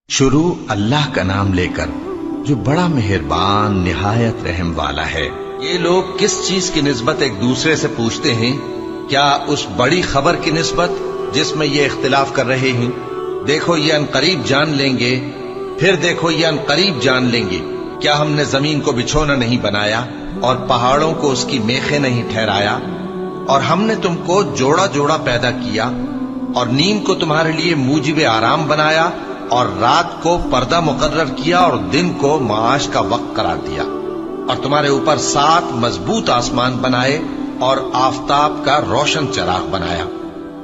شروع اللہ کا نام لے کر جو بڑا مہربان نہایت رحم والا ہے۔ یہ لوگ کس چیز کی نسبت ایک دوسرے سے پوچھتے ہیں؟ کیا اس بڑی خبر کی نسبت جس میں یہ اختلاف کر رہے ہیں؟ دیکھو یہ انقریب جان لیں گے، پھر دیکھو یہ انقریب جان لیں گے۔ کیا ہم نے زمین کو بچھونا نہیں بنایا اور پہاڑوں کو اس کی میخیں نہیں ٹھہرایا؟ اور ہم نے تم کو جوڑا جوڑا پیدا کیا اور نیند کو تمہارے لیے موجب آرام بنایا اور رات کو پردہ مقرر کیا اور دن کو معاش کا وقت قرار دیا، اور تمہارے اوپر 7 مضبوط آسمان بنائے اور آفتاب کا روشن چراغ بنایا،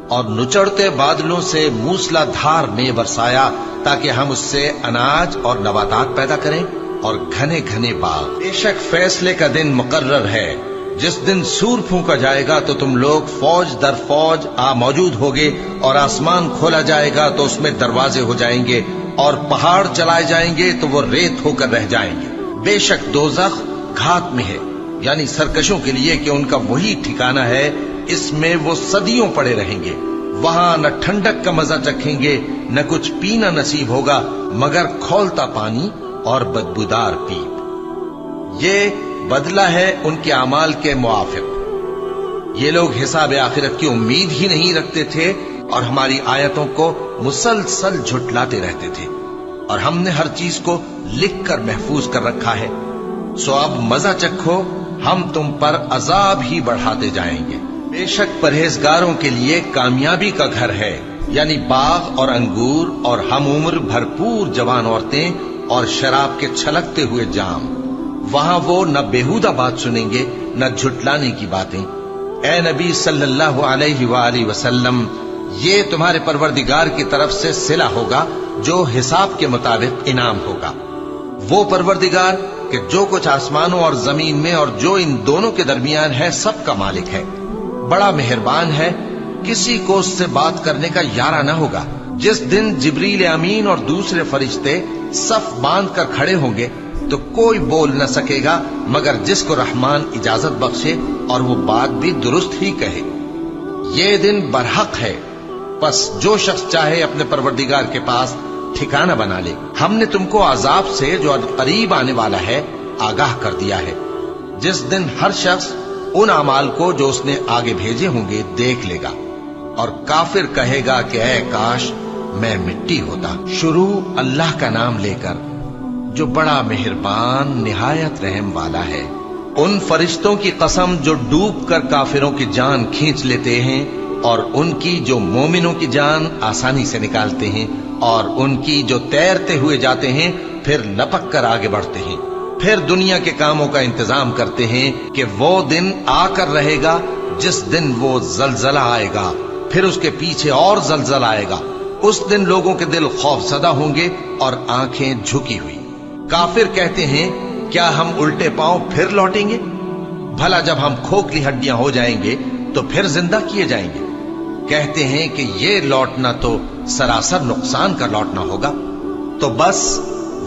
اور نچڑتے بادلوں سے موسلا دھار میں برسایا تاکہ ہم اس سے اناج اور نباتات پیدا کریں اور گھنے گھنے باغ۔ بے شک فیصلے کا دن مقرر ہے، جس دن سور پھونکا جائے گا تو تم لوگ فوج در فوج موجود ہوگے، اور آسمان کھولا جائے گا تو اس میں دروازے ہو جائیں گے، اور پہاڑ چلائے جائیں گے تو وہ ریت ہو کر رہ جائیں گے۔ بے شک دوزخ گھات میں ہے، یعنی سرکشوں کے لیے کہ ان کا وہی ٹھکانہ ہے، اس میں وہ صدیوں پڑے رہیں گے۔ وہاں نہ ٹھنڈک کا مزہ چکھیں گے، نہ کچھ پینا نصیب ہوگا مگر کھولتا پانی اور بدبودار پیپ۔ یہ بدلہ ہے ان کے اعمال کے موافق۔ یہ لوگ حساب آخرت کی امید ہی نہیں رکھتے تھے اور ہماری آیتوں کو مسلسل جھٹلاتے رہتے تھے، اور ہم نے ہر چیز کو لکھ کر محفوظ کر رکھا ہے۔ سو اب مزہ چکھو، ہم تم پر عذاب ہی بڑھاتے جائیں گے۔ بے شک پرہیزگاروں کے لیے کامیابی کا گھر ہے، یعنی باغ اور انگور اور ہم عمر بھرپور جوان عورتیں اور شراب کے چھلکتے ہوئے جام۔ وہاں وہ نہ بیہودہ بات سنیں گے نہ جھٹلانے کی باتیں۔ اے نبی صلی اللہ علیہ وآلہ وسلم، یہ تمہارے پروردگار کی طرف سے صلہ ہوگا جو حساب کے مطابق انعام ہوگا۔ وہ پروردگار کہ جو کچھ آسمانوں اور زمین میں اور جو ان دونوں کے درمیان ہے سب کا مالک ہے، بڑا مہربان ہے، کسی کو اس سے بات کرنے کا یارہ نہ ہوگا۔ جس دن جبریل امین اور دوسرے فرشتے صف باندھ کر کھڑے ہوں گے تو کوئی بول نہ سکے گا مگر جس کو رحمان اجازت بخشے اور وہ بات بھی درست ہی کہے۔ یہ دن برحق ہے، پس جو شخص چاہے اپنے پروردگار کے پاس ٹھکانہ بنا لے۔ ہم نے تم کو عذاب سے جو قریب آنے والا ہے آگاہ کر دیا ہے، جس دن ہر شخص ان اعمال کو جو اس نے آگے بھیجے ہوں گے دیکھ لے گا، اور کافر کہے گا کہ اے کاش میں مٹی ہوتا۔ شروع اللہ کا نام لے کر جو بڑا مہربان نہایت رحم والا ہے۔ ان فرشتوں کی قسم جو ڈوب کر کافروں کی جان کھینچ لیتے ہیں، اور ان کی جو مومنوں کی جان آسانی سے نکالتے ہیں، اور ان کی جو تیرتے ہوئے جاتے ہیں پھر لپک کر آگے بڑھتے ہیں، پھر دنیا کے کاموں کا انتظام کرتے ہیں کہ وہ دن آ کر رہے گا جس دن وہ زلزلہ آئے گا، پھر اس کے پیچھے اور زلزلہ آئے گا۔ اس دن لوگوں کے دل خوف زدہ ہوں گے اور آنکھیں جھکی ہوئی۔ کافر کہتے ہیں کیا ہم الٹے پاؤں پھر لوٹیں گے؟ بھلا جب ہم کھوکھلی ہڈیاں ہو جائیں گے تو پھر زندہ کیے جائیں گے؟ کہتے ہیں کہ یہ لوٹنا تو سراسر نقصان کا لوٹنا ہوگا۔ تو بس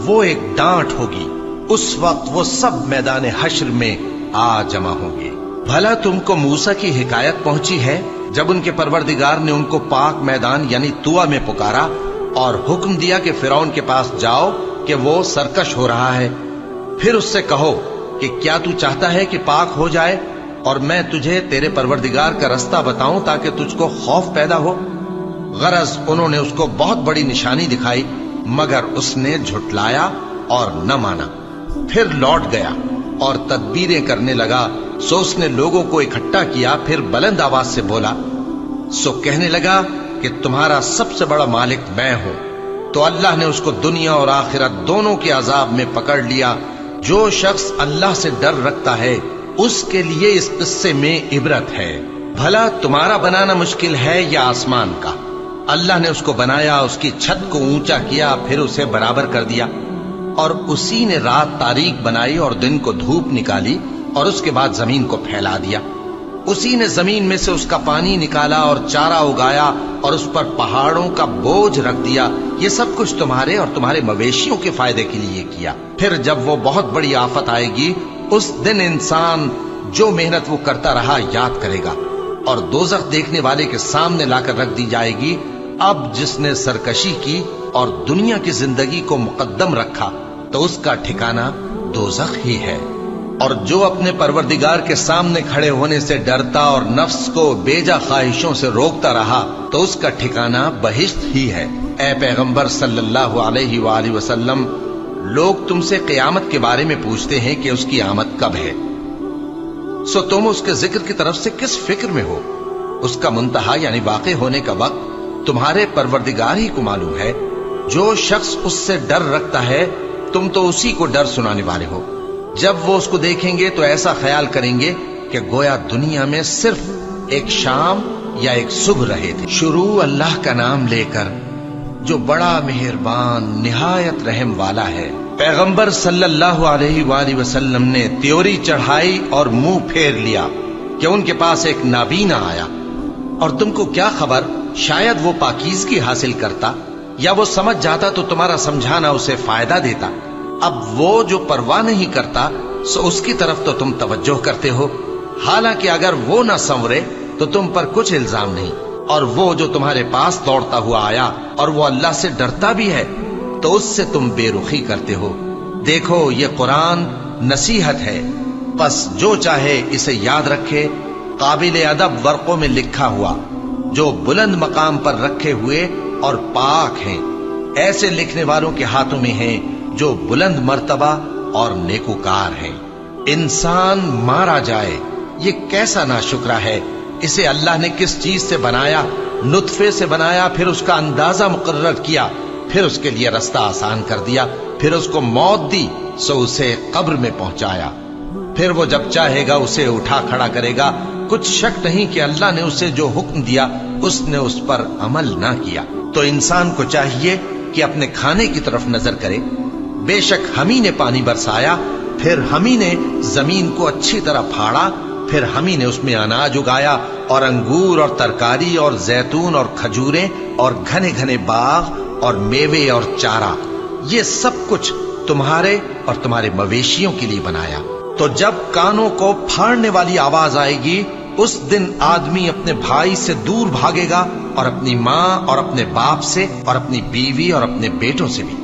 وہ ایک ڈانٹ ہوگی، اس وقت وہ سب میدان حشر میں آ جمع ہوں گے۔ بھلا تم کو موسیٰ کی حکایت پہنچی ہے جب ان کے پروردگار نے ان کو پاک میدان یعنی طوٰ میں پکارا اور حکم دیا کہ فرعون کے پاس جاؤ کہ وہ سرکش ہو رہا ہے، پھر اس سے کہو کہ کیا تو چاہتا ہے کہ پاک ہو جائے اور میں تجھے تیرے پروردگار کا رستہ بتاؤں تاکہ تجھ کو خوف پیدا ہو؟ غرض انہوں نے اس کو بہت بڑی نشانی دکھائی مگر اس نے جھٹلایا اور نہ مانا، پھر لوٹ گیا اور تدبیریں کرنے لگا۔ سو اس نے لوگوں کو اکٹھا کیا، پھر بلند آواز سے بولا، سو کہنے لگا کہ تمہارا سب سے بڑا مالک میں ہوں۔ تو اللہ نے اس کو دنیا اور آخرت دونوں کے عذاب میں پکڑ لیا۔ جو شخص اللہ سے ڈر رکھتا ہے اس کے لیے اس قصے میں عبرت ہے۔ بھلا تمہارا بنانا مشکل ہے یا آسمان کا؟ اللہ نے اس کو بنایا، اس کی چھت کو اونچا کیا، پھر اسے برابر کر دیا، اور اسی نے رات تاریک بنائی اور دن کو دھوپ نکالی، اور اس کے بعد زمین کو پھیلا دیا۔ اسی نے زمین میں سے اس کا پانی نکالا اور چارہ اگایا اور اس پر پہاڑوں کا بوجھ رکھ دیا۔ یہ سب کچھ تمہارے اور تمہارے مویشیوں کے فائدے کے لیے کیا۔ پھر جب وہ بہت بڑی آفت آئے گی اس دن انسان جو محنت وہ کرتا رہا یاد کرے گا، اور دوزخ دیکھنے والے کے سامنے لا کر رکھ دی جائے گی۔ اب جس نے سرکشی کی اور دنیا کی زندگی کو مقدم رکھا تو اس کا ٹھکانہ دوزخ ہی ہے، اور جو اپنے پروردگار کے سامنے کھڑے ہونے سے ڈرتا اور نفس کو بیجا خواہشوں سے روکتا رہا تو اس کا ٹھکانہ بہشت ہی ہے۔ اے پیغمبر صلی اللہ علیہ وآلہ وسلم، لوگ تم سے قیامت کے بارے میں پوچھتے ہیں کہ اس کی آمد کب ہے، سو تم اس کے ذکر کی طرف سے کس فکر میں ہو؟ اس کا منتہا یعنی واقع ہونے کا وقت تمہارے پروردگار ہی کو معلوم ہے۔ جو شخص اس سے ڈر رکھتا ہے تم تو اسی کو ڈر سنانے والے ہو۔ جب وہ اس کو دیکھیں گے تو ایسا خیال کریں گے کہ گویا دنیا میں صرف ایک شام یا ایک صبح رہے تھے۔ شروع اللہ کا نام لے کر جو بڑا مہربان نہایت رحم والا ہے۔ پیغمبر صلی اللہ علیہ وآلہ وسلم نے تیوری چڑھائی اور منہ پھیر لیا کہ ان کے پاس ایک نابینا آیا، اور تم کو کیا خبر، شاید وہ پاکیزگی حاصل کرتا یا وہ سمجھ جاتا تو تمہارا سمجھانا اسے فائدہ دیتا۔ اب وہ جو پرواہ نہیں کرتا سو اس کی طرف تو تم توجہ کرتے ہو، حالانکہ اگر وہ نہ سنورے تو تم پر کچھ الزام نہیں۔ اور وہ جو تمہارے پاس دوڑتا ہوا آیا اور وہ اللہ سے ڈرتا بھی ہے تو اس سے تم بے رخی کرتے ہو۔ دیکھو یہ قرآن نصیحت ہے، بس جو چاہے اسے یاد رکھے۔ قابل ادب ورقوں میں لکھا ہوا، جو بلند مقام پر رکھے ہوئے اور پاک ہیں، ایسے لکھنے والوں کے ہاتھوں میں ہیں جو بلند مرتبہ اور نیکوکار ہیں۔ انسان مارا جائے، یہ کیسا ناشکرا ہے۔ اسے اللہ نے کس چیز سے بنایا؟ نطفے سے بنایا، پھر اس کا اندازہ مقرر کیا، پھر اس کے لیے رستہ آسان کر دیا، پھر اس کو موت دی سو اسے قبر میں پہنچایا، پھر وہ جب چاہے گا اسے اٹھا کھڑا کرے گا۔ کچھ شک نہیں کہ اللہ نے اسے جو حکم دیا اس نے اس پر عمل نہ کیا۔ تو انسان کو چاہیے کہ اپنے کھانے کی طرف نظر کرے۔ بے شک ہم ہی نے پانی برسایا، پھر ہم ہی نے زمین کو اچھی طرح پھاڑا، پھر ہم ہی نے اس میں اناج اگایا اور انگور اور ترکاری اور زیتون اور کھجوریں اور گھنے گھنے باغ اور میوے اور چارہ، یہ سب کچھ تمہارے اور تمہارے مویشیوں کے لیے بنایا۔ تو جب کانوں کو پھاڑنے والی آواز آئے گی اس دن آدمی اپنے بھائی سے دور بھاگے گا، اور اپنی ماں اور اپنے باپ سے اور اپنی بیوی اور اپنے بیٹوں سے بھی۔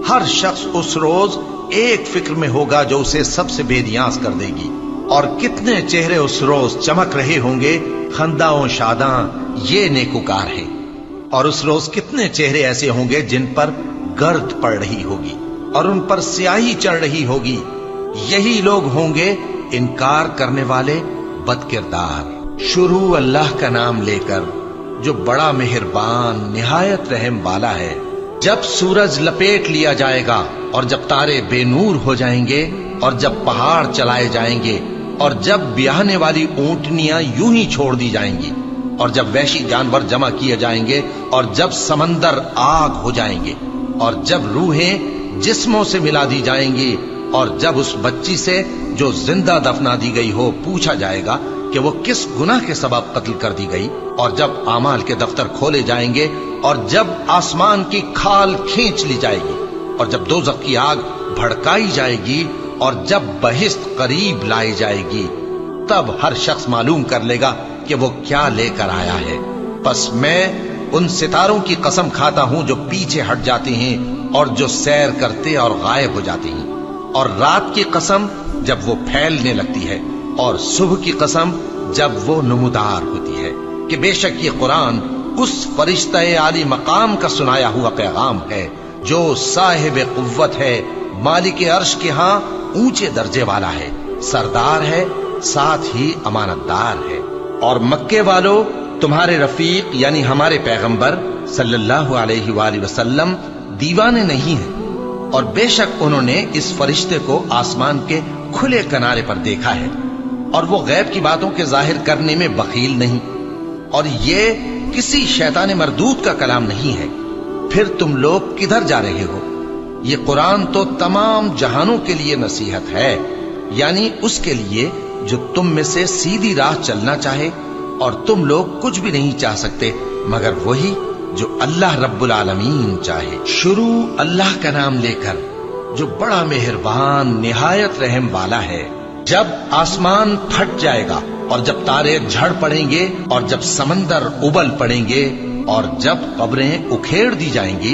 ہر شخص اس روز ایک فکر میں ہوگا جو اسے سب سے بے نیاز کر دے گی۔ اور کتنے چہرے اس روز چمک رہے ہوں گے، خنداں و شاداں، یہ نیکوکار ہیں۔ اور اس روز کتنے چہرے ایسے ہوں گے جن پر گرد پڑ رہی ہوگی اور ان پر سیاہی چڑھ رہی ہوگی، یہی لوگ ہوں گے انکار کرنے والے بد کردار۔ شروع اللہ کا نام لے کر جو بڑا مہربان نہایت رحم والا ہے۔ جب سورج لپیٹ لیا جائے گا اور جب تارے بے نور ہو جائیں گے اور جب پہاڑ چلائے جائیں گے اور جب بیاہنے والی اونٹنیاں یوں ہی چھوڑ دی جائیں گی اور جب وحشی جانور جمع کیے جائیں گے اور جب سمندر آگ ہو جائیں گے اور جب روحیں جسموں سے ملا دی جائیں گی اور جب اس بچی سے جو زندہ دفنا دی گئی ہو پوچھا جائے گا کہ وہ کس گناہ کے سبب قتل کر دی گئی، اور جب اعمال کے دفتر کھولے جائیں گے اور جب آسمان کی کھال کھینچ لی جائے گی اور جب دوزخ کی آگ بھڑکائی جائے گی اور جب بہشت قریب لائی جائے گی، تب ہر شخص معلوم کر لے گا کہ وہ کیا لے کر آیا ہے۔ پس میں ان ستاروں کی قسم کھاتا ہوں جو پیچھے ہٹ جاتے ہیں اور جو سیر کرتے اور غائب ہو جاتے ہیں، اور رات کی قسم جب وہ پھیلنے لگتی ہے، اور صبح کی قسم جب وہ نمودار ہوتی ہے، کہ بے شک یہ قرآن اس فرشتہ عالی مقام کا سنایا ہوا پیغام ہے جو صاحب قوت ہے، مالک عرش کے ہاں اونچے درجے والا ہے، سردار ہے، ساتھ ہی امانت دار ہے۔ اور مکے والو، تمہارے رفیق یعنی ہمارے پیغمبر صلی اللہ علیہ وآلہ وسلم دیوانے نہیں ہیں، اور بے شک انہوں نے اس فرشتے کو آسمان کے کھلے کنارے پر دیکھا ہے، اور وہ غیب کی باتوں کے ظاہر کرنے میں بخیل نہیں، اور یہ کسی شیطان مردود کا کلام نہیں ہے۔ پھر تم لوگ کدھر جا رہے ہو؟ یہ قرآن تو تمام جہانوں کے لیے نصیحت ہے، یعنی اس کے لیے جو تم میں سے سیدھی راہ چلنا چاہے، اور تم لوگ کچھ بھی نہیں چاہ سکتے مگر وہی جو اللہ رب العالمین چاہے۔ شروع اللہ کا نام لے کر جو بڑا مہربان نہایت رحم والا ہے۔ جب آسمان پھٹ جائے گا اور جب تارے جھڑ پڑیں گے اور جب سمندر ابل پڑیں گے اور جب قبریں اکھیڑ دی جائیں گی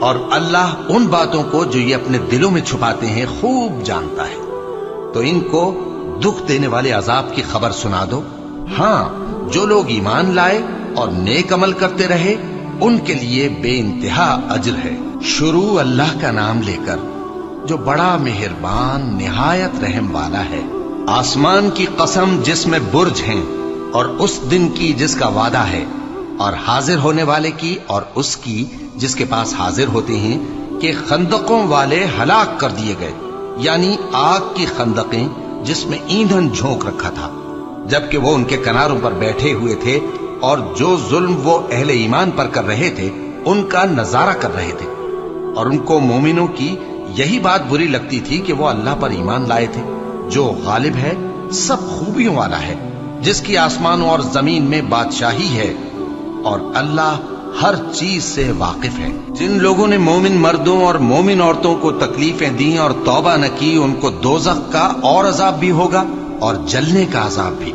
اور اللہ ان باتوں کو جو یہ اپنے دلوں میں چھپاتے ہیں خوب جانتا ہے۔ تو ان کو دکھ دینے والے عذاب کی خبر سنا دو۔ ہاں، جو لوگ ایمان لائے اور نیک عمل کرتے رہے ان کے لیے بے انتہا اجر ہے۔ شروع اللہ کا نام لے کر جو بڑا مہربان نہایت رحم والا ہے۔ آسمان کی قسم جس میں برج ہیں، اور اس دن کی جس کا وعدہ ہے، اور حاضر ہونے والے کی اور اس کی جس کے پاس حاضر ہوتے ہیں، کہ خندقوں والے ہلاک کر دیے گئے، یعنی آگ کی خندقیں جس میں ایندھن جھونک رکھا تھا، جبکہ وہ ان کے کناروں پر بیٹھے ہوئے تھے اور جو ظلم وہ اہل ایمان پر کر رہے تھے ان کا نظارہ کر رہے تھے، اور ان کو مومنوں کی یہی بات بری لگتی تھی کہ وہ اللہ پر ایمان لائے تھے جو غالب ہے، سب خوبیوں والا ہے، جس کی آسمانوں اور زمین میں بادشاہی ہے، اور اللہ ہر چیز سے واقف ہے۔ جن لوگوں نے مومن مردوں اور مومن عورتوں کو تکلیفیں دیں اور توبہ نہ کی ان کو دوزخ کا اور عذاب بھی ہوگا اور جلنے کا عذاب بھی،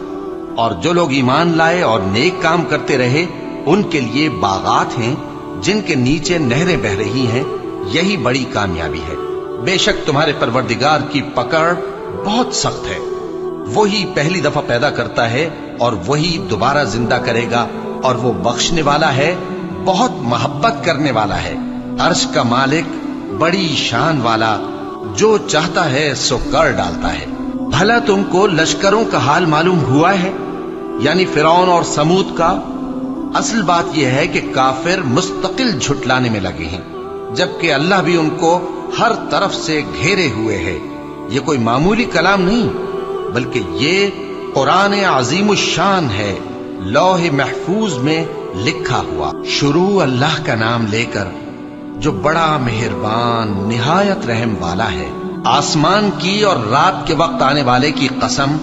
اور جو لوگ ایمان لائے اور نیک کام کرتے رہے ان کے لیے باغات ہیں جن کے نیچے نہریں بہ رہی ہیں، یہی بڑی کامیابی ہے۔ بے شک تمہارے پروردگار کی پکڑ بہت سخت ہے، وہی پہلی دفعہ پیدا کرتا ہے اور وہی دوبارہ زندہ کرے گا، اور وہ بخشنے والا ہے، بہت محبت کرنے والا ہے، عرش کا مالک، بڑی شان والا، جو چاہتا ہے سو کر ڈالتا ہے۔ بھلا تم کو لشکروں کا حال معلوم ہوا ہے، یعنی فرعون اور سمود کا؟ اصل بات یہ ہے کہ کافر مستقل جھٹلانے میں لگے ہیں، جبکہ اللہ بھی ان کو ہر طرف سے گھیرے ہوئے ہے۔ یہ کوئی معمولی کلام نہیں، بلکہ یہ قرآن عظیم الشان ہے، لوح محفوظ میں لکھا ہوا۔ شروع اللہ کا نام لے کر جو بڑا مہربان نہایت رحم والا ہے۔ آسمان کی اور رات کے وقت آنے والے کی قسم،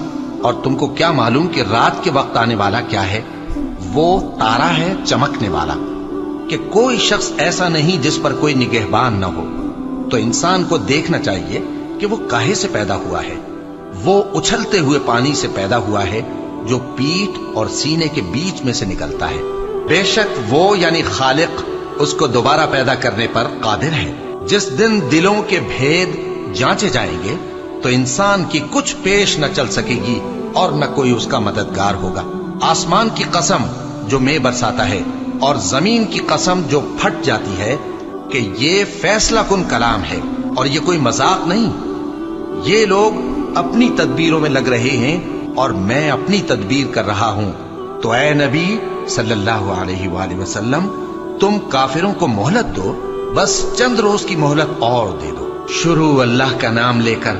اور تم کو کیا معلوم کہ رات کے وقت آنے والا کیا ہے؟ وہ تارا ہے چمکنے والا، کہ کوئی شخص ایسا نہیں جس پر کوئی نگہبان نہ ہو۔ تو انسان کو دیکھنا چاہیے کہ وہ کاہے سے پیدا ہوا ہے۔ وہ اچھلتے ہوئے پانی سے پیدا ہوا ہے جو پیٹھ اور سینے کے بیچ میں سے نکلتا ہے۔ بے شک وہ یعنی خالق اس کو دوبارہ پیدا کرنے پر قادر ہے۔ جس دن دلوں کے بھید جانچے جائیں گے تو انسان کی کچھ پیش نہ چل سکے گی اور نہ کوئی اس کا مددگار ہوگا۔ آسمان کی قسم جو مے برساتا ہے، اور زمین کی قسم جو پھٹ جاتی ہے، کہ یہ فیصلہ کن کلام ہے اور یہ کوئی مذاق نہیں۔ یہ لوگ اپنی تدبیروں میں لگ رہے ہیں اور میں اپنی تدبیر کر رہا ہوں۔ تو اے نبی صلی اللہ علیہ وآلہ وسلم، تم کافروں کو مہلت دو، بس چند روز کی مہلت اور دے دو۔ شروع اللہ کا نام لے کر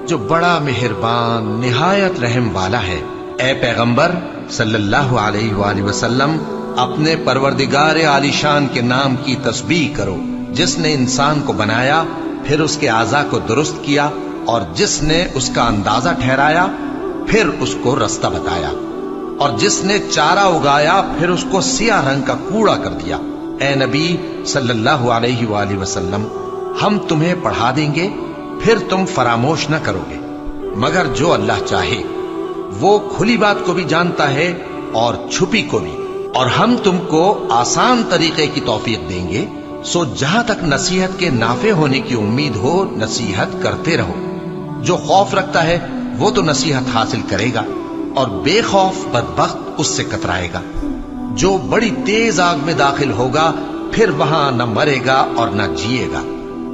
جو بڑا مہربان نہایت رحم والا ہے۔ اے پیغمبر صلی اللہ علیہ وآلہ وسلم، اپنے پروردگار عالی شان کے نام کی تسبیح کرو، جس نے انسان کو بنایا، پھر اس کے اعضاء کو درست کیا، اور جس نے اس کا اندازہ ٹھہرایا، پھر اس کو رستہ بتایا، اور جس نے چارہ اگایا، پھر اس کو سیاہ رنگ کا کوڑا کر دیا۔ اے نبی صلی اللہ علیہ وآلہ وسلم، ہم تمہیں پڑھا دیں گے، پھر تم فراموش نہ کرو گے، مگر جو اللہ چاہے۔ وہ کھلی بات کو بھی جانتا ہے اور چھپی کو بھی، اور ہم تم کو آسان طریقے کی توفیق دیں گے، سو جہاں تک نصیحت کے نافع ہونے کی امید ہو نصیحت کرتے رہو۔ جو خوف رکھتا ہے وہ تو نصیحت حاصل کرے گا، اور بے خوف بدبخت اس سے کترائے گا۔ جو بڑی تیز آگ میں داخل ہوگا، پھر وہاں نہ مرے گا اور نہ جیے گا۔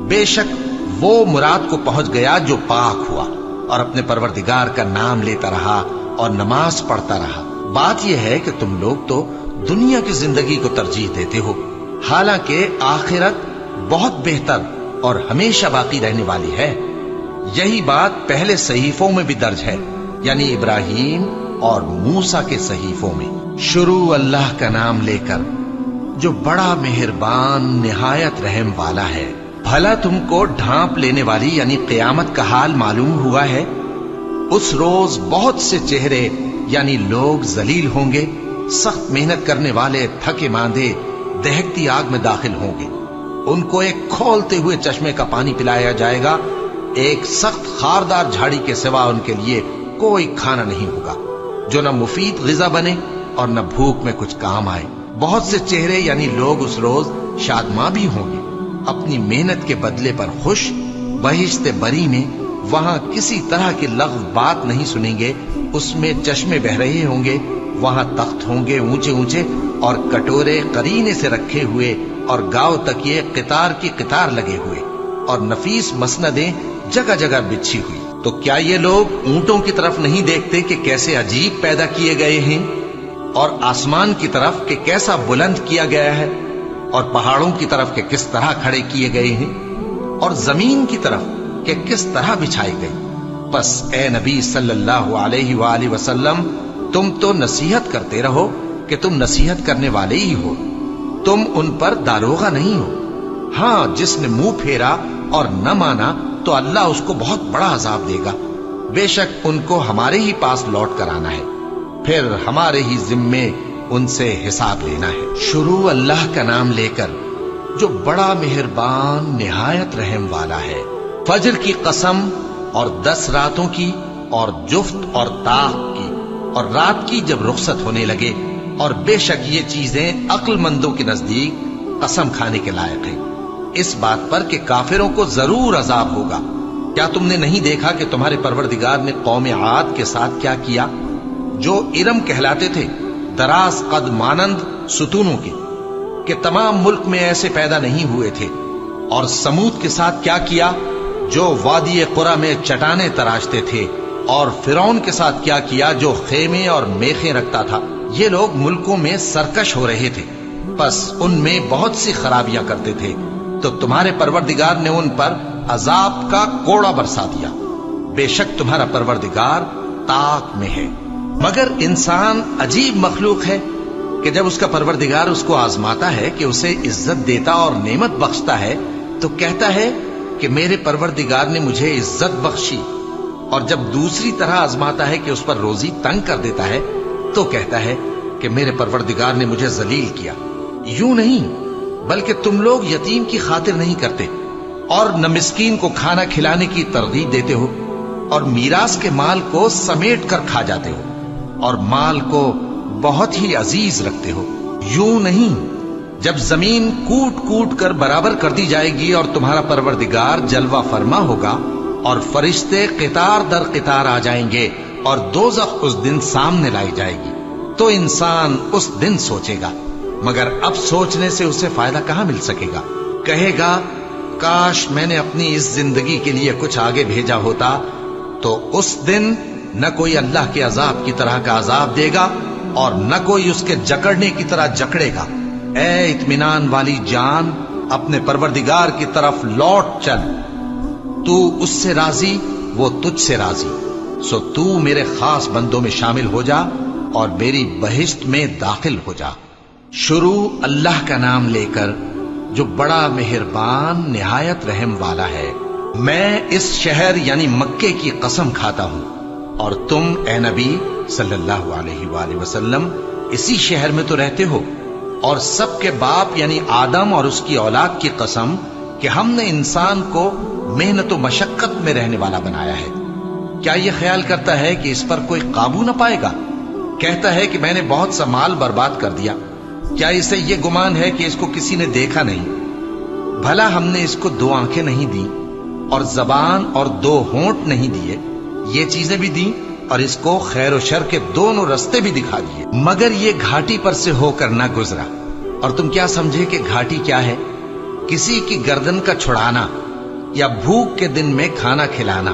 بے شک وہ مراد کو پہنچ گیا جو پاک ہوا اور اپنے پروردگار کا نام لیتا رہا اور نماز پڑھتا رہا۔ بات یہ ہے کہ تم لوگ تو دنیا کی زندگی کو ترجیح دیتے ہو، حالانکہ آخرت بہت بہتر اور ہمیشہ باقی رہنے والی ہے۔ یہی بات پہلے صحیفوں میں بھی درج ہے، یعنی ابراہیم اور موسیٰ کے صحیفوں میں۔ شروع اللہ کا نام لے کر جو بڑا مہربان نہایت رحم والا ہے۔ بھلا تم کو ڈھانپ لینے والی یعنی قیامت کا حال معلوم ہوا ہے؟ اس روز بہت سے چہرے یعنی لوگ ذلیل ہوں گے، سخت محنت کرنے والے تھکے ماندے دہکتی آگ میں داخل ہوں گے۔ ان کو ایک کھولتے ہوئے چشمے کا پانی پلایا جائے گا، ایک سخت خاردار جھاڑی کے سوا ان کے لیے کوئی کھانا نہیں ہوگا جو نہ مفید غذا بنے اور نہ بھوک میں کچھ کام آئے۔ بہت سے چہرے یعنی لوگ اس روز شادماں بھی ہوں گے، اپنی محنت کے بدلے پر خوش بہشت بری میں وہاں کسی طرح کی لغو بات نہیں سنیں گے، اس میں چشمے بہ رہے ہوں گے، وہاں تخت ہوں گے اونچے اونچے اور کٹورے قرینے سے رکھے ہوئے اور گاؤ تکیے قطار کی قطار لگے ہوئے اور نفیس مسندیں جگہ جگہ بچھی ہوئی۔ تو کیا یہ لوگ اونٹوں کی طرف نہیں دیکھتے کہ کیسے عجیب پیدا کیے گئے ہیں، اور آسمان کی طرف کہ کیسا بلند کیا گیا ہے، اور پہاڑوں کی طرف کہ کس طرح کھڑے کیے گئے ہیں، اور زمین کی طرف کہ کس طرح بچھائی گئی؟ بس اے نبی صلی اللہ علیہ وآلہ وسلم، تم تو نصیحت کرتے رہو کہ تم نصیحت کرنے والے ہی ہو، تم ان پر داروغہ نہیں ہو۔ ہاں، جس نے منہ پھیرا اور نہ مانا تو اللہ اس کو بہت بڑا عذاب دے گا، بے شک ان کو ہمارے ہی پاس لوٹ کر آنا ہے، پھر ہمارے ہی ذمے ان سے حساب لینا ہے۔ شروع اللہ کا نام لے کر جو بڑا مہربان نہایت رحم والا ہے۔ فجر کی قسم اور 10 راتوں کی اور جفت اور طاق کی اور رات کی جب رخصت ہونے لگے، اور بے شک یہ چیزیں عقل مندوں کے نزدیک قسم کھانے کے لائق ہیں، اس بات پر کہ کافروں کو ضرور عذاب ہوگا۔ کیا تم نے نہیں دیکھا کہ تمہارے پروردگار نے قوم عاد کے ساتھ کیا کیا، جو ارم کہلاتے تھے، دراز قد مانند ستونوں کے، کہ تمام ملک میں ایسے پیدا نہیں ہوئے تھے؟ اور سمود کے ساتھ کیا کیا، جو وادی قرا میں چٹانیں تراشتے تھے؟ اور فرعون کے ساتھ کیا کیا، جو خیمے اور میخیں رکھتا تھا؟ یہ لوگ ملکوں میں سرکش ہو رہے تھے، پس ان میں بہت سی خرابیاں کرتے تھے، تو تمہارے پروردگار نے ان پر عذاب کا کوڑا برسا دیا۔ بے شک تمہارا پروردگار طاق میں ہے۔ مگر انسان عجیب مخلوق ہے کہ جب اس کا پروردگار اس کو آزماتا ہے کہ اسے عزت دیتا اور نعمت بخشتا ہے تو کہتا ہے کہ میرے پروردگار نے مجھے عزت بخشی، اور جب دوسری طرح آزماتا ہے کہ اس پر روزی تنگ کر دیتا ہے تو کہتا ہے کہ میرے پروردگار نے مجھے ذلیل کیا۔ یوں نہیں، بلکہ تم لوگ یتیم کی خاطر نہیں کرتے اور نہ مسکین کو کھانا کھلانے کی ترغیب دیتے ہو، اور میراث کے مال کو سمیٹ کر کھا جاتے ہو، اور مال کو بہت ہی عزیز رکھتے ہو۔ یوں نہیں، جب زمین کوٹ کوٹ کر برابر کر دی جائے گی اور تمہارا پروردگار جلوہ فرما ہوگا اور فرشتے قطار در قطار آ جائیں گے اور دوزخ اس دن سامنے لائی جائے گی، تو انسان اس دن سوچے گا، مگر اب سوچنے سے اسے فائدہ کہاں مل سکے گا؟ کہے گا کاش میں نے اپنی اس زندگی کے لیے کچھ آگے بھیجا ہوتا، تو اس دن نہ کوئی اللہ کے عذاب کی طرح کا عذاب دے گا اور نہ کوئی اس کے جکڑنے کی طرح جکڑے گا۔ اے اطمینان والی جان، اپنے پروردگار کی طرف لوٹ چل، تو اس سے راضی، وہ تجھ سے راضی، سو تو میرے خاص بندوں میں شامل ہو جا اور میری بہشت میں داخل ہو جا۔ شروع اللہ کا نام لے کر جو بڑا مہربان نہایت رحم والا ہے۔ میں اس شہر یعنی مکے کی قسم کھاتا ہوں، اور تم اے نبی صلی اللہ علیہ وآلہ وسلم اسی شہر میں تو رہتے ہو، اور سب کے باپ یعنی آدم اور اس کی اولاد کی قسم کہ ہم نے انسان کو محنت و مشقت میں رہنے والا بنایا ہے۔ کیا یہ خیال کرتا ہے کہ اس پر کوئی قابو نہ پائے گا؟ کہتا ہے کہ میں نے بہت سا مال برباد کر دیا۔ کیا اسے یہ گمان ہے کہ اس کو کسی نے دیکھا نہیں؟ بھلا ہم نے اس کو 2 آنکھیں نہیں دی اور زبان اور 2 ہونٹ نہیں دیے؟ یہ چیزیں بھی دیں اور اس کو خیر و شر کے دونوں رستے بھی دکھا دیے، مگر یہ گھاٹی پر سے ہو کر نہ گزرا۔ اور تم کیا سمجھے کہ گھاٹی کیا ہے؟ کسی کی گردن کا چھڑانا، یا بھوک کے دن میں کھانا کھلانا،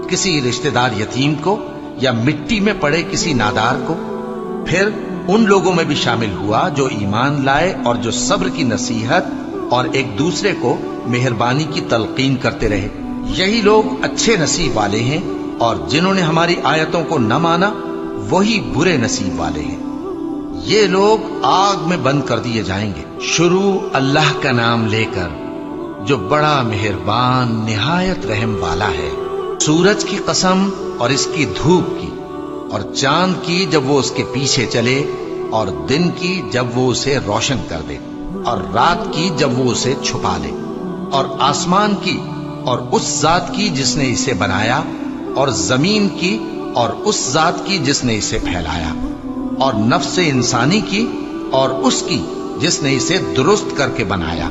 کسی رشتہ دار یتیم کو، یا مٹی میں پڑے کسی نادار کو۔ پھر ان لوگوں میں بھی شامل ہوا جو ایمان لائے اور جو صبر کی نصیحت اور ایک دوسرے کو مہربانی کی تلقین کرتے رہے۔ یہی لوگ اچھے نصیب والے ہیں، اور جنہوں نے ہماری آیتوں کو نہ مانا وہی برے نصیب والے ہیں۔ یہ لوگ آگ میں بند کر دیے جائیں گے۔ شروع اللہ کا نام لے کر جو بڑا مہربان نہایت رحم والا ہے۔ سورج کی قسم اور اس کی دھوپ کی، اور چاند کی جب وہ اس کے پیچھے چلے، اور دن کی جب وہ اسے روشن کر دے، اور رات کی جب وہ اسے چھپا لے، اور آسمان کی اور اس ذات کی جس نے اسے بنایا، اور زمین کی اور اس ذات کی جس نے اسے پھیلایا، اور نفس انسانی کی اور اس کی جس نے اسے درست کر کے بنایا۔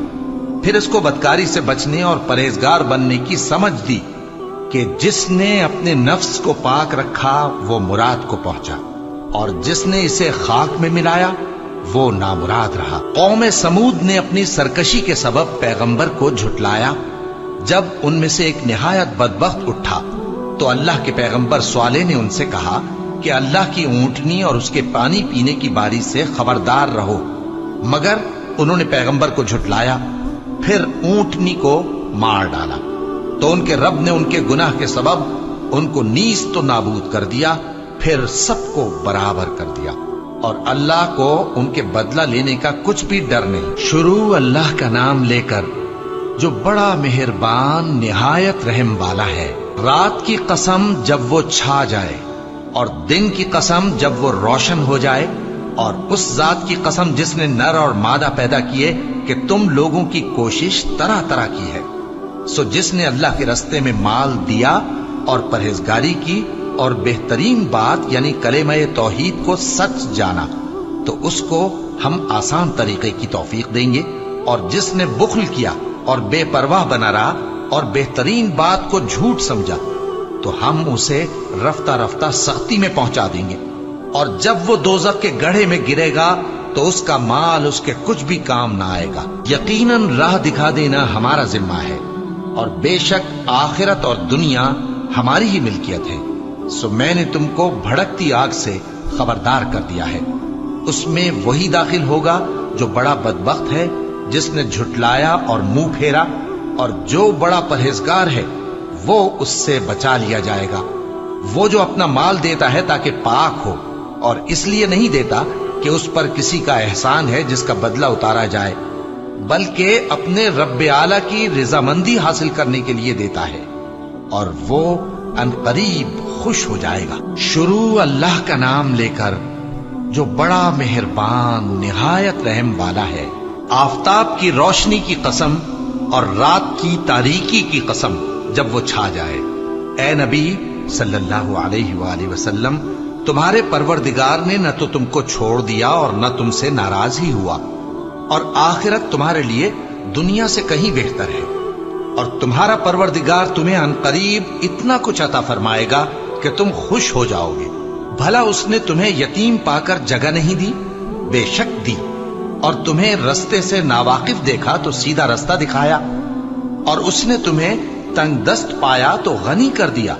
پھر اس کو بدکاری سے بچنے اور پرہیزگار بننے کی سمجھ دی کہ جس نے اپنے نفس کو پاک رکھا وہ مراد کو پہنچا، اور جس نے اسے خاک میں ملایا وہ نامراد رہا۔ قوم سمود نے اپنی سرکشی کے سبب پیغمبر کو جھٹلایا۔ جب ان میں سے ایک نہایت بدبخت اٹھا تو اللہ کے پیغمبر صالح نے ان سے کہا کہ اللہ کی اونٹنی اور اس کے پانی پینے کی باری سے خبردار رہو، مگر انہوں نے پیغمبر کو جھٹلایا، پھر اونٹنی کو مار ڈالا تو ان کے رب نے ان کے گناہ کے سبب ان کو نیست و نابود کر دیا، پھر سب کو برابر کر دیا، اور اللہ کو ان کے بدلہ لینے کا کچھ بھی ڈر نہیں۔ شروع اللہ کا نام لے کر جو بڑا مہربان نہایت رحم والا ہے۔ رات کی قسم جب وہ چھا جائے اور دن کی قسم جب وہ روشن ہو جائے، اور اس ذات کی قسم جس نے نر اور مادہ پیدا کیے کہ تم لوگوں کی کوشش طرح طرح کی ہے۔ سو جس نے اللہ کے رستے میں مال دیا اور پرہیزگاری کی اور بہترین بات یعنی کلمہ توحید کو سچ جانا، تو اس کو ہم آسان طریقے کی توفیق دیں گے، اور جس نے بخل کیا اور بے پرواہ بنا رہا اور بہترین بات کو جھوٹ سمجھا تو ہم اسے رفتہ رفتہ سختی میں پہنچا دیں گے، اور جب وہ دوزخ کے گڑھے میں گرے گا تو اس کا مال اس کے کچھ بھی کام نہ آئے گا۔ یقیناً راہ دکھا دینا ہمارا ذمہ ہے، اور بے شک آخرت اور دنیا ہماری ہی ملکیت ہے۔ سو میں نے تم کو بھڑکتی آگ سے خبردار کر دیا ہے، اس میں وہی داخل ہوگا جو بڑا بدبخت ہے، جس نے جھٹلایا اور منہ پھیرا، اور جو بڑا پرہیزگار ہے وہ اس سے بچا لیا جائے گا۔ وہ جو اپنا مال دیتا ہے تاکہ پاک ہو، اور اس لیے نہیں دیتا کہ اس پر کسی کا احسان ہے جس کا بدلہ اتارا جائے، بلکہ اپنے رب اعلیٰ کی رضامندی حاصل کرنے کے لیے دیتا ہے، اور وہ ان قریب خوش ہو جائے گا۔ شروع اللہ کا نام لے کر جو بڑا مہربان نہایت رحم والا ہے۔ آفتاب کی روشنی کی قسم اور رات کی تاریکی کی قسم جب وہ چھا جائے۔ اے نبی صلی اللہ علیہ وآلہ وسلم، تمہارے پروردگار نے نہ تو تم کو چھوڑ دیا اور نہ تم سے ناراض ہی ہوا، اور آخرت تمہارے لیے دنیا سے کہیں بہتر ہے، اور تمہارا پروردگار تمہیں عنقریب اتنا کچھ عطا فرمائے گا کہ تم خوش ہو جاؤ گے۔ بھلا اس نے تمہیں یتیم پا کر جگہ نہیں دی؟ بے شک دی، اور تمہیں رستے سے ناواقف دیکھا تو سیدھا رستہ دکھایا، اور اس نے تمہیں تنگ دست پایا تو غنی کر دیا۔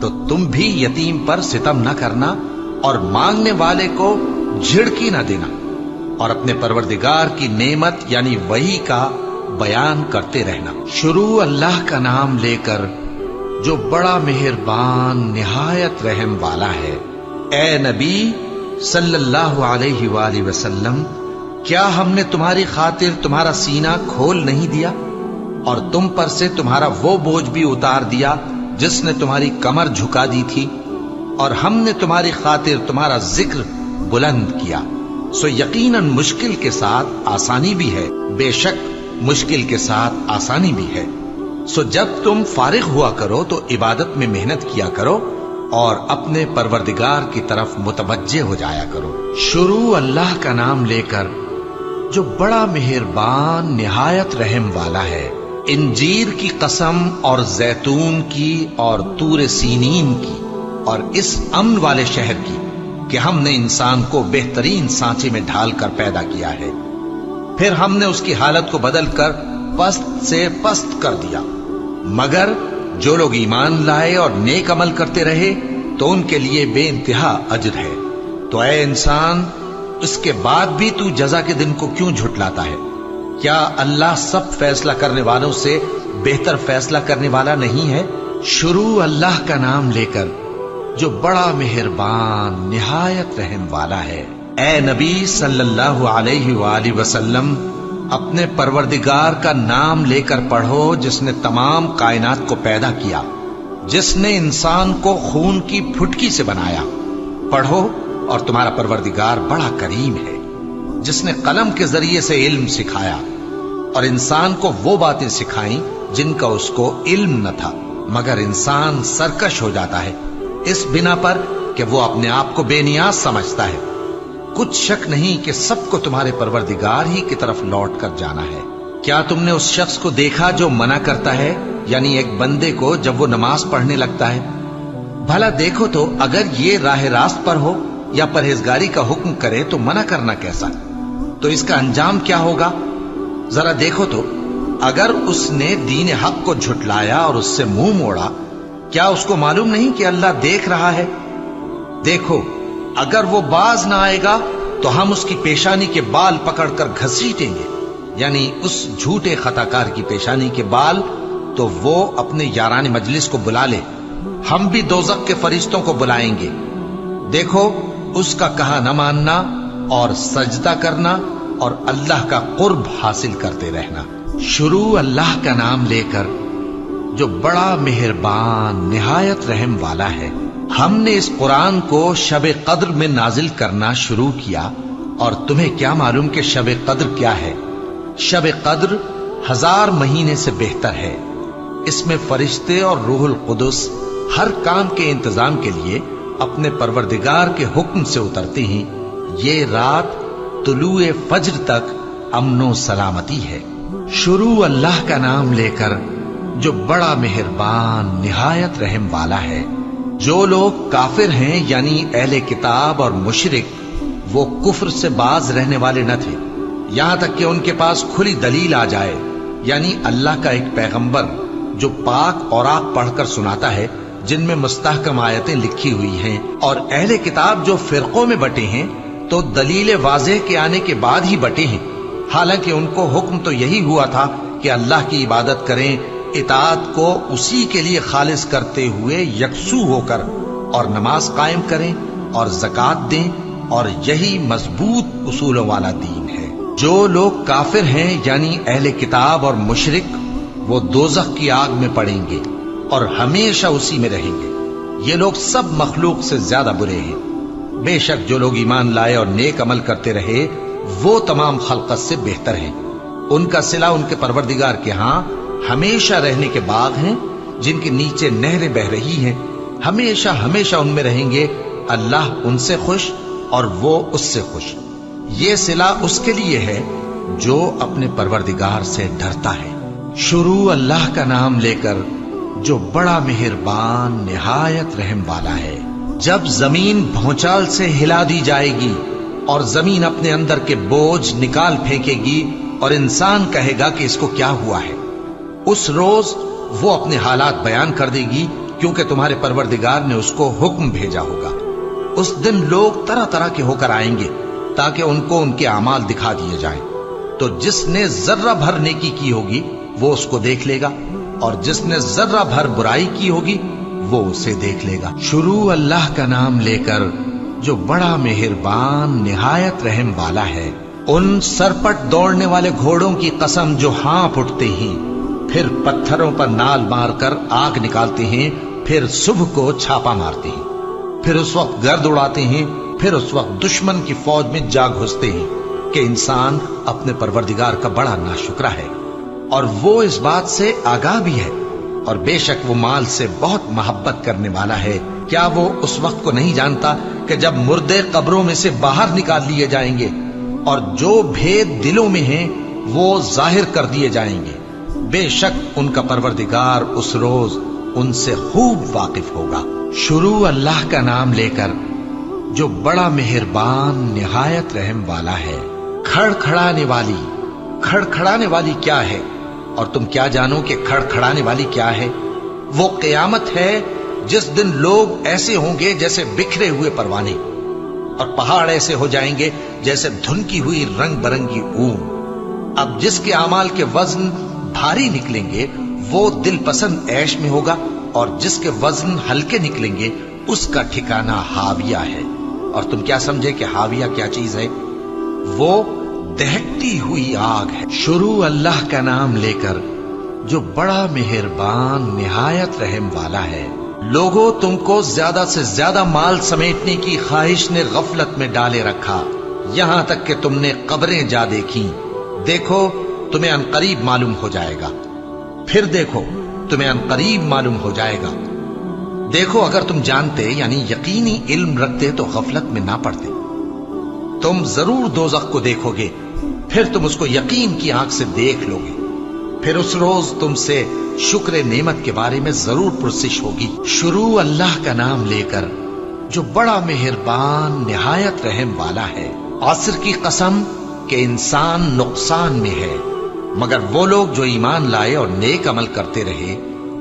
تو تم بھی یتیم پر ستم نہ کرنا، اور مانگنے والے کو جھڑکی نہ دینا، اور اپنے پروردگار کی نعمت یعنی وحی کا بیان کرتے رہنا۔ شروع اللہ کا نام لے کر جو بڑا مہربان نہایت رحم والا ہے۔ اے نبی صلی اللہ علیہ وآلہ وسلم، کیا ہم نے تمہاری خاطر تمہارا سینہ کھول نہیں دیا، اور تم پر سے تمہارا وہ بوجھ بھی اتار دیا جس نے تمہاری کمر جھکا دی تھی، اور ہم نے تمہاری خاطر تمہارا ذکر بلند کیا۔ سو یقیناً مشکل کے ساتھ آسانی بھی ہے، بے شک مشکل کے ساتھ آسانی بھی ہے۔ سو جب تم فارغ ہوا کرو تو عبادت میں محنت کیا کرو، اور اپنے پروردگار کی طرف متوجہ ہو جایا کرو۔ شروع اللہ کا نام لے کر جو بڑا مہربان نہایت رحم والا ہے۔ انجیر کی قسم اور زیتون کی اور طور سینین کی، اور اس امن والے شہر کی کہ ہم نے انسان کو بہترین سانچے میں ڈھال کر پیدا کیا ہے، پھر ہم نے اس کی حالت کو بدل کر پست سے پست کر دیا، مگر جو لوگ ایمان لائے اور نیک عمل کرتے رہے تو ان کے لیے بے انتہا اجر ہے۔ تو اے انسان، اس کے بعد بھی تو جزا کے دن کو کیوں جھٹلاتا ہے؟ کیا اللہ سب فیصلہ کرنے والوں سے بہتر فیصلہ کرنے والا نہیں ہے؟ شروع اللہ کا نام لے کر جو بڑا مہربان نہایت رحم والا ہے۔ اے نبی صلی اللہ علیہ وآلہ وسلم، اپنے پروردگار کا نام لے کر پڑھو جس نے تمام کائنات کو پیدا کیا، جس نے انسان کو خون کی پھٹکی سے بنایا۔ پڑھو، اور تمہارا پروردگار بڑا کریم ہے، جس نے قلم کے ذریعے سے علم سکھایا، اور انسان کو وہ باتیں سکھائیں جن کا اس کو علم نہ تھا، مگر انسان سرکش ہو جاتا ہے اس بنا پر کہ وہ اپنے آپ کو بے نیاز سمجھتا ہے۔ کچھ شک نہیں کہ سب کو تمہارے پروردگار ہی کی طرف لوٹ کر جانا ہے۔ کیا تم نے اس شخص کو دیکھا جو منع کرتا ہے، یعنی ایک بندے کو جب وہ نماز پڑھنے لگتا ہے؟ بھلا دیکھو تو اگر یہ راہ راست پر ہو یا پرہیزگاری کا حکم کرے تو منع کرنا کیسا؟ تو اس کا انجام کیا ہوگا؟ ذرا دیکھو تو اگر اس نے دین حق کو جھٹلایا اور اس سے منہ موڑا، کیا اس کو معلوم نہیں کہ اللہ دیکھ رہا ہے؟ دیکھو اگر وہ باز نہ آئے گا تو ہم اس کی پیشانی کے بال پکڑ کر گھسیٹیں گے، یعنی اس جھوٹے خطا کار کی پیشانی کے بال، تو وہ اپنے یاران مجلس کو بلا لے، ہم بھی دوزخ کے فرشتوں کو بلائیں گے۔ دیکھو اس کا کہا نہ ماننا اور سجدہ کرنا اور اللہ کا قرب حاصل کرتے رہنا۔ شروع اللہ کا نام لے کر جو بڑا مہربان نہایت رحم والا ہے۔ ہم نے اس قرآن کو شب قدر میں نازل کرنا شروع کیا، اور تمہیں کیا معلوم کہ شب قدر کیا ہے؟ شب قدر 1000 مہینے سے بہتر ہے۔ اس میں فرشتے اور روح القدس ہر کام کے انتظام کے لیے اپنے پروردگار کے حکم سے اترتے ہیں۔ یہ رات طلوع فجر تک امن و سلامتی ہے۔ شروع اللہ کا نام لے کر جو بڑا مہربان نہایت رحم والا ہے۔ جو لوگ کافر ہیں یعنی اہل کتاب اور مشرک، وہ کفر سے باز رہنے والے نہ تھے یہاں تک کہ ان کے پاس کھلی دلیل آ جائے، یعنی اللہ کا ایک پیغمبر جو پاک اوراق پڑھ کر سناتا ہے جن میں مستحکم آیتیں لکھی ہوئی ہیں، اور اہل کتاب جو فرقوں میں بٹے ہیں تو دلیل واضح کے آنے کے بعد ہی بٹے ہیں، حالانکہ ان کو حکم تو یہی ہوا تھا کہ اللہ کی عبادت کریں، اطاعت کو اسی کے لیے خالص کرتے ہوئے یکسو ہو کر، اور نماز قائم کریں اور زکوٰۃ دیں، اور یہی مضبوط اصولوں والا دین ہے۔ جو لوگ کافر ہیں یعنی اہل کتاب اور مشرک، وہ دوزخ کی آگ میں پڑیں گے اور ہمیشہ اسی میں رہیں گے۔ یہ لوگ سب مخلوق سے زیادہ برے ہیں۔ بے شک جو لوگ ایمان لائے اور نیک عمل کرتے رہے وہ تمام خلقت سے بہتر ہیں۔ ان کا صلہ ان کے پروردگار کے ہاں ہمیشہ رہنے کے باغ ہیں جن کے نیچے نہریں بہ رہی ہیں، ہمیشہ ہمیشہ ان میں رہیں گے۔ اللہ ان سے خوش اور وہ اس سے خوش۔ یہ صلہ اس کے لیے ہے جو اپنے پروردگار سے ڈرتا ہے۔ شروع اللہ کا نام لے کر جو بڑا مہربان نہایت رحم والا ہے۔ جب زمین بھونچال سے ہلا دی جائے گی اور زمین اپنے اندر کے بوجھ نکال پھینکے گی اور انسان کہے گا کہ اس کو کیا ہوا ہے، اس روز وہ اپنے حالات بیان کر دے گی، کیونکہ تمہارے پروردگار نے اس کو حکم بھیجا ہوگا۔ اس دن لوگ طرح طرح کے ہو کر آئیں گے تاکہ ان کو ان کے اعمال دکھا دیے جائیں، تو جس نے ذرہ بھر نیکی کی ہوگی وہ اس کو دیکھ لے گا، اور جس نے ذرہ بھر برائی کی ہوگی وہ اسے دیکھ لے گا۔ شروع اللہ کا نام لے کر جو بڑا مہربان نہایت رحم والا ہے۔ ان سرپٹ دوڑنے والے گھوڑوں کی قسم جو ہانپ اٹھتے ہیں، پھر پتھروں پر نال مار کر آگ نکالتے ہیں، پھر صبح کو چھاپا مارتے ہیں، پھر اس وقت گرد اڑاتے ہیں، پھر اس وقت دشمن کی فوج میں جا گھستے ہیں کہ انسان اپنے پروردگار کا بڑا ناشکرا ہے، اور وہ اس بات سے آگاہ بھی ہے، اور بے شک وہ مال سے بہت محبت کرنے والا ہے۔ کیا وہ اس وقت کو نہیں جانتا کہ جب مردے قبروں میں سے باہر نکال لیے جائیں گے اور جو بھید دلوں میں ہیں وہ ظاہر کر دیے جائیں گے؟ بے شک ان کا پروردگار اس روز ان سے خوب واقف ہوگا۔ شروع اللہ کا نام لے کر جو بڑا مہربان نہایت رحم والا ہے۔ کھڑکھڑانے والی، کھڑکھڑانے والی کیا ہے؟ اور تم کیا جانو کہ کھڑکھڑانے والی کیا ہے؟ وہ قیامت ہے جس دن لوگ ایسے ہوں گے جیسے بکھرے ہوئے پروانے، اور پہاڑ ایسے ہو جائیں گے جیسے دھنکی ہوئی رنگ برنگی اون۔ اب جس کے اعمال کے وزن بھاری نکلیں گے وہ دل پسند عیش میں ہوگا، اور جس کے وزن ہلکے نکلیں گے اس کا ٹھکانہ ہاویہ ہے۔ اور تم کیا سمجھے کہ ہاویہ کیا چیز ہے؟ وہ دہکتی ہوئی آگ ہے۔ شروع اللہ کا نام لے کر جو بڑا مہربان نہایت رحم والا ہے۔ لوگوں، تم کو زیادہ سے زیادہ مال سمیٹنے کی خواہش نے غفلت میں ڈالے رکھا، یہاں تک کہ تم نے قبریں جا دیکھیں۔ دیکھو تمہیں عنقریب معلوم ہو جائے گا، پھر دیکھو تمہیں عنقریب معلوم ہو جائے گا۔ دیکھو اگر تم جانتے یعنی یقینی علم رکھتے تو غفلت میں نہ پڑتے۔ تم ضرور دوزخ کو دیکھو گے، پھر تم اس کو یقین کی آنکھ سے دیکھ لو گے۔ پھر اس روز تم سے شکر نعمت کے بارے میں ضرور پرسش ہوگی۔ شروع اللہ کا نام لے کر جو بڑا مہربان نہایت رحم والا ہے۔ عصر کی قسم کہ انسان نقصان میں ہے مگر وہ لوگ جو ایمان لائے اور نیک عمل کرتے رہے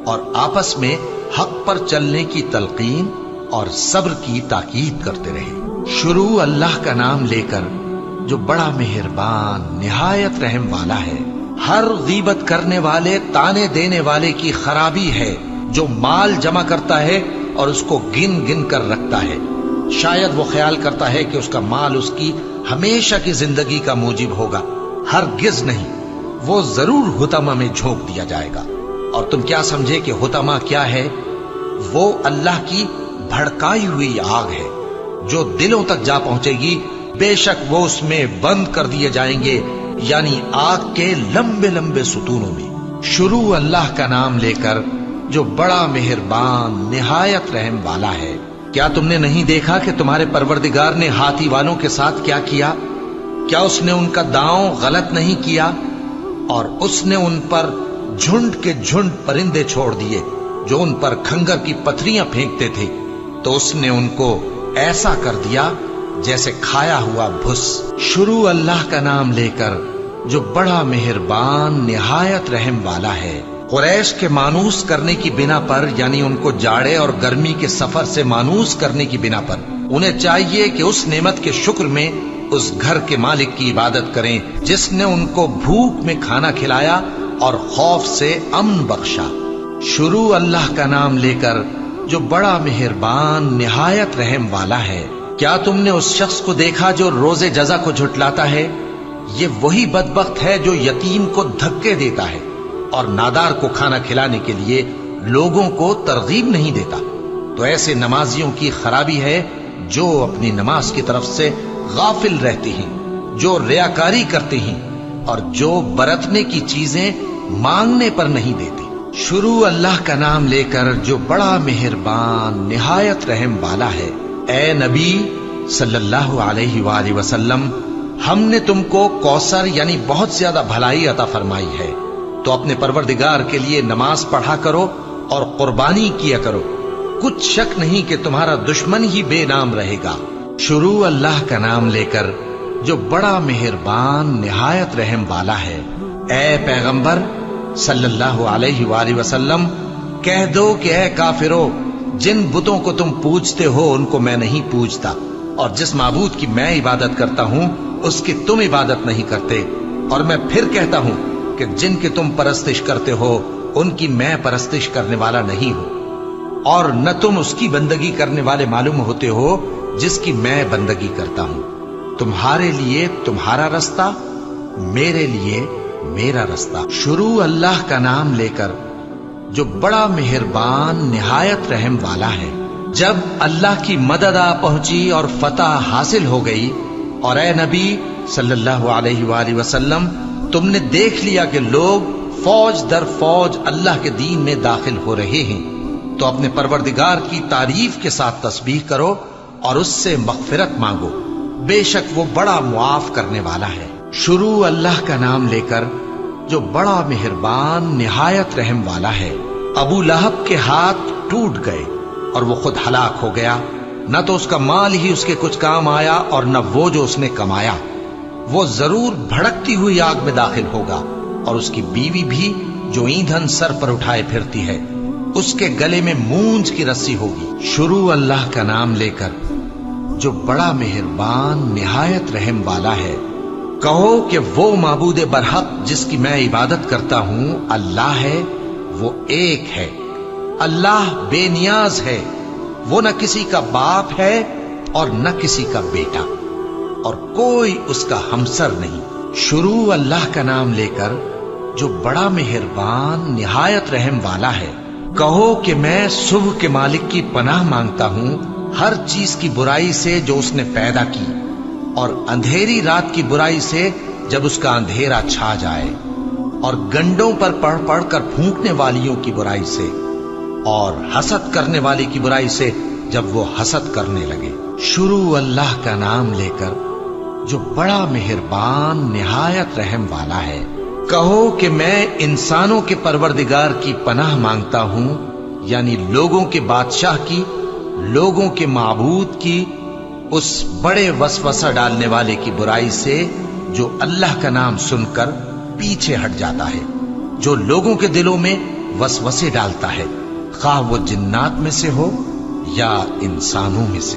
اور آپس میں حق پر چلنے کی تلقین اور صبر کی تاکید کرتے رہے۔ شروع اللہ کا نام لے کر جو بڑا مہربان نہایت رحم والا ہے۔ ہر غیبت کرنے والے تانے دینے والے کی خرابی ہے جو مال جمع کرتا ہے اور اس کو گن گن کر رکھتا ہے۔ شاید وہ خیال کرتا ہے کہ اس کا مال اس کی ہمیشہ کی زندگی کا موجب ہوگا، ہرگز نہیں، وہ ضرور حطمہ میں جھونک دیا جائے گا۔ اور تم کیا سمجھے کہ حطمہ کیا ہے؟ وہ اللہ کی بھڑکائی ہوئی آگ ہے جو دلوں تک جا پہنچے گی، بے شک وہ اس میں بند کر دیے جائیں گے، یعنی آگ کے لمبے لمبے ستونوں میں۔ شروع اللہ کا نام لے کر جو بڑا مہربان نہایت رحم والا ہے۔ کیا تم نے نہیں دیکھا کہ تمہارے پروردگار نے ہاتھی والوں کے ساتھ کیا کیا؟ کیا اس نے ان کا داؤں غلط نہیں کیا؟ اور اس نے ان پر جھنڈ کے جھنڈ پرندے چھوڑ دیے جو ان پر کھنگر کی پتھریاں پھینکتے تھے، تو اس نے ان کو ایسا کر دیا جیسے کھایا ہوا بھس۔ شروع اللہ کا نام لے کر جو بڑا مہربان نہایت رحم والا ہے۔ قریش کے مانوس کرنے کی بنا پر، یعنی ان کو جاڑے اور گرمی کے سفر سے مانوس کرنے کی بنا پر، انہیں چاہیے کہ اس نعمت کے شکر میں اس گھر کے مالک کی عبادت کریں جس نے ان کو بھوک میں کھانا کھلایا اور خوف سے امن بخشا۔ شروع اللہ کا نام لے کر جو بڑا مہربان نہایت رحم والا ہے۔ کیا تم نے اس شخص کو دیکھا جو روز جزا کو جھٹلاتا ہے؟ یہ وہی بدبخت ہے جو یتیم کو دھکے دیتا ہے اور نادار کو کھانا کھلانے کے لیے لوگوں کو ترغیب نہیں دیتا۔ تو ایسے نمازیوں کی خرابی ہے جو اپنی نماز کی طرف سے غافل رہتے ہیں، جو ریاکاری کرتے ہیں اور جو برتنے کی چیزیں مانگنے پر نہیں دیتے۔ شروع اللہ کا نام لے کر جو بڑا مہربان نہایت رحم والا ہے۔ اے نبی صلی اللہ علیہ وآلہ وسلم، ہم نے تم کو کوثر یعنی بہت زیادہ بھلائی عطا فرمائی ہے، تو اپنے پروردگار کے لیے نماز پڑھا کرو اور قربانی کیا کرو، کچھ شک نہیں کہ تمہارا دشمن ہی بے نام رہے گا۔ شروع اللہ کا نام لے کر جو بڑا مہربان نہایت رحم والا ہے۔ اے پیغمبر صلی اللہ علیہ وآلہ وسلم، کہہ دو کہ اے کافرو، جن بتوں کو تم پوجتے ہو ان کو میں نہیں پوجتا، اور جس معبود کی میں عبادت کرتا ہوں اس کی تم عبادت نہیں کرتے، اور میں پھر کہتا ہوں کہ جن کی تم پرستش کرتے ہو ان کی میں پرستش کرنے والا نہیں ہوں، اور نہ تم اس کی بندگی کرنے والے معلوم ہوتے ہو جس کی میں بندگی کرتا ہوں۔ تمہارے لیے تمہارا رستہ، میرے لیے میرا رستہ۔ شروع اللہ کا نام لے کر جو بڑا مہربان نہایت رحم والا ہے۔ جب اللہ کی مدد آ پہنچی اور فتح حاصل ہو گئی، اور اے نبی صلی اللہ علیہ وآلہ وسلم، تم نے دیکھ لیا کہ لوگ فوج در فوج اللہ کے دین میں داخل ہو رہے ہیں، تو اپنے پروردگار کی تعریف کے ساتھ تسبیح کرو اور اس سے مغفرت مانگو، بے شک وہ بڑا معاف کرنے والا ہے۔ شروع اللہ کا نام لے کر جو بڑا مہربان نہایت رحم والا ہے۔ ابو لہب کے ہاتھ ٹوٹ گئے اور وہ خود ہلاک ہو گیا، نہ تو اس کا مال ہی اس کے کچھ کام آیا اور نہ وہ جو اس نے کمایا۔ وہ ضرور بھڑکتی ہوئی آگ میں داخل ہوگا، اور اس کی بیوی بھی جو ایندھن سر پر اٹھائے پھرتی ہے، اس کے گلے میں مونج کی رسی ہوگی۔ شروع اللہ کا نام لے کر جو بڑا مہربان نہایت رحم والا ہے۔ کہو کہ وہ معبود برحق جس کی میں عبادت کرتا ہوں اللہ ہے، وہ ایک ہے، اللہ بے نیاز ہے، وہ نہ کسی کا باپ ہے اور نہ کسی کا بیٹا، اور کوئی اس کا ہمسر نہیں۔ شروع اللہ کا نام لے کر جو بڑا مہربان نہایت رحم والا ہے۔ کہو کہ میں صبح کے مالک کی پناہ مانگتا ہوں ہر چیز کی برائی سے جو اس نے پیدا کی، اور اندھیری رات کی برائی سے جب اس کا اندھیرا چھا جائے، اور گنڈوں پر پڑھ پڑھ کر پھونکنے والیوں کی برائی سے، اور حسد کرنے والی کی برائی سے جب وہ حسد کرنے لگے۔ شروع اللہ کا نام لے کر جو بڑا مہربان نہایت رحم والا ہے۔ کہو کہ میں انسانوں کے پروردگار کی پناہ مانگتا ہوں، یعنی لوگوں کے بادشاہ کی، لوگوں کے معبود کی، اس بڑے وسوسہ ڈالنے والے کی برائی سے جو اللہ کا نام سن کر پیچھے ہٹ جاتا ہے، جو لوگوں کے دلوں میں وسوسے ڈالتا ہے، خواہ وہ جنات میں سے ہو یا انسانوں میں سے۔